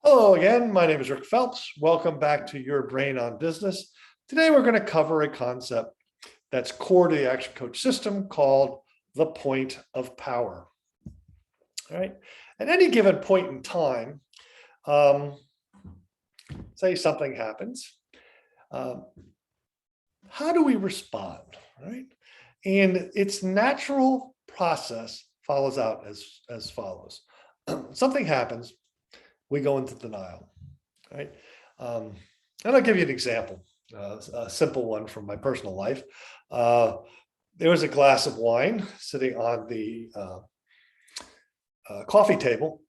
Hello again, my name is Rick Phelps. Welcome back to Your Brain on Business. Today we're going to cover a concept that's core to the Action Coach system called the point of power. All right. At any given point in time, say something happens, how do we respond, right? And its natural process follows out as follows. Something happens, we go into denial, right? And I'll give you an example, a simple one from my personal life. There was a glass of wine sitting on the coffee table,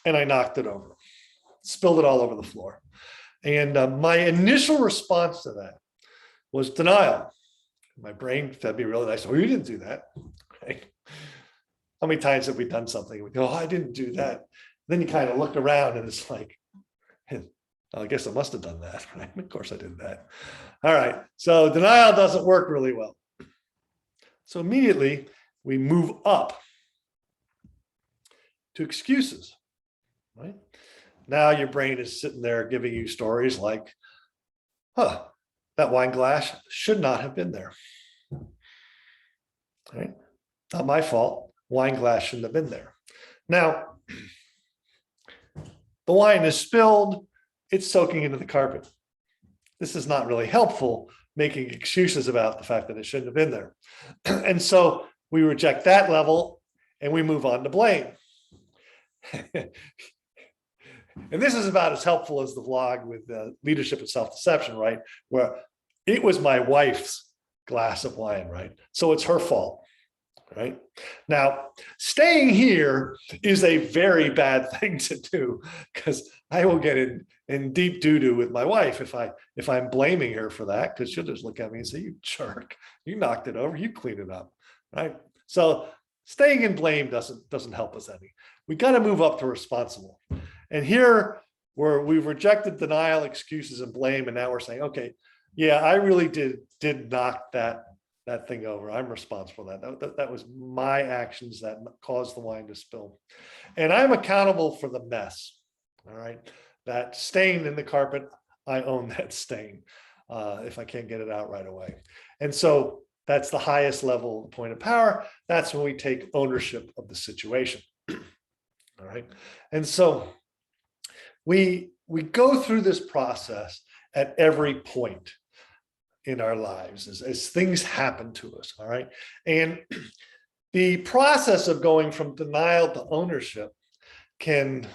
and I knocked it over, spilled it all over the floor. And my initial response to that was denial. My brain fed me really nice. Oh, you didn't do that. Right? How many times have we done something? We go, oh, I didn't do that. Then you kind of look around and it's like, hey, I guess I must have done that. Right? Of course I did that. All right. So denial doesn't work really well. So immediately we move up to excuses, right? Now your brain is sitting there giving you stories like, that wine glass should not have been there. Right? Not my fault. Wine glass shouldn't have been there. Now, the wine is spilled, it's soaking into the carpet. This is not really helpful, making excuses about the fact that it shouldn't have been there. And so we reject that level and we move on to blame. And this is about as helpful as the vlog with leadership and self-deception, right? Where it was my wife's glass of wine, right? So it's her fault, right? Now, staying here is a very bad thing to do because I will get in deep doo-doo with my wife if I'm blaming her for that, because she'll just look at me and say, you jerk, you knocked it over, you clean it up, right? So staying in blame doesn't help us any. We got to move up to responsible. And here where we've rejected denial, excuses, and blame, and now we're saying, okay, yeah, I really did knock that thing over. I'm responsible for that. That was my actions that caused the wine to spill. And I'm accountable for the mess, all right? That stain in the carpet, I own that stain if I can't get it out right away. And so that's the highest level of the point of power. That's when we take ownership of the situation, all right? And so we go through this process at every point in our lives as things happen to us, all right? And the process of going from denial to ownership can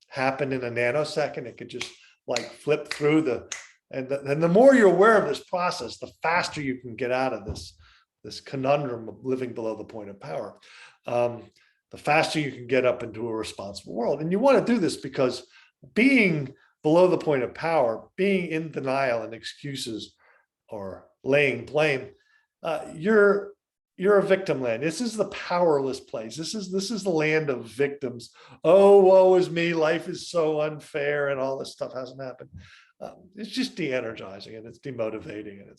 happen in a nanosecond. It could just like flip through and the more you're aware of this process, the faster you can get out of this conundrum of living below the point of power. The faster you can get up into a responsible world. And you want to do this because being below the point of power, being in denial and excuses or laying blame, you're a victim land. This is the powerless place. This is the land of victims. Oh, woe is me. Life is so unfair and all this stuff hasn't happened. It's just de-energizing and it's demotivating and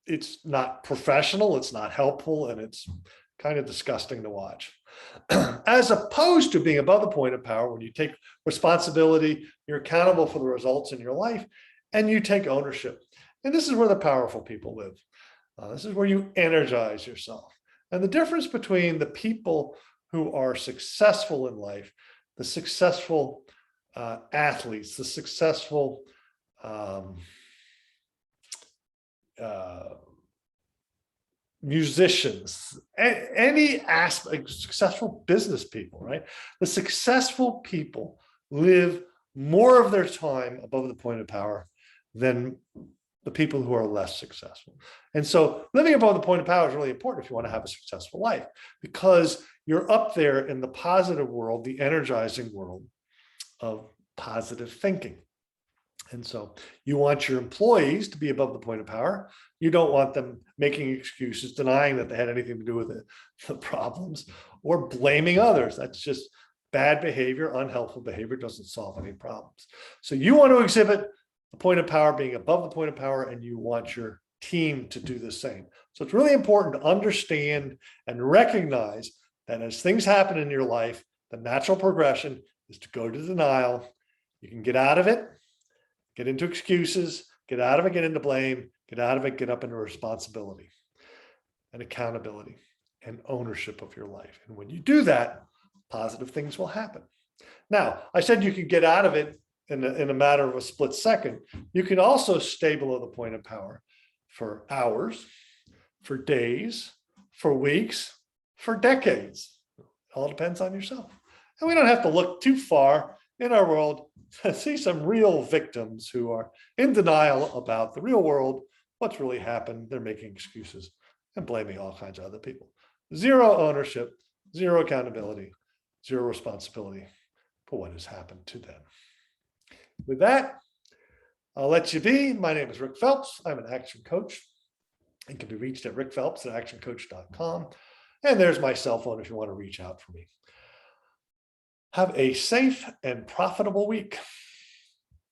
it's not professional. It's not helpful. And it's kind of disgusting to watch. As opposed to being above the point of power, when you take responsibility, you're accountable for the results in your life, and you take ownership. And this is where the powerful people live. This is where you energize yourself. And the difference between the people who are successful in life, the successful athletes, the successful musicians, any aspect, successful business people, right? The successful people live more of their time above the point of power than the people who are less successful. And so living above the point of power is really important if you want to have a successful life, because you're up there in the positive world, the energizing world of positive thinking. And so you want your employees to be above the point of power. You don't want them making excuses, denying that they had anything to do with the problems, or blaming others. That's just bad behavior, unhelpful behavior, doesn't solve any problems. So you want to exhibit the point of power, being above the point of power, and you want your team to do the same. So it's really important to understand and recognize that as things happen in your life, the natural progression is to go to denial. You can get out of it, get into excuses, get out of it, get into blame, get out of it, get up into responsibility and accountability and ownership of your life. And when you do that, positive things will happen. Now, I said you can get out of it in a matter of a split second. You can also stay below the point of power for hours, for days, for weeks, for decades. It all depends on yourself. And we don't have to look too far in our world to see some real victims who are in denial about the real world, what's really happened. They're making excuses and blaming all kinds of other people. Zero ownership, zero accountability, zero responsibility for what has happened to them. With that, I'll let you be. My name is Rick Phelps. I'm an action coach and can be reached at rickphelps@actioncoach.com. And there's my cell phone if you want to reach out for me. Have a safe and profitable week.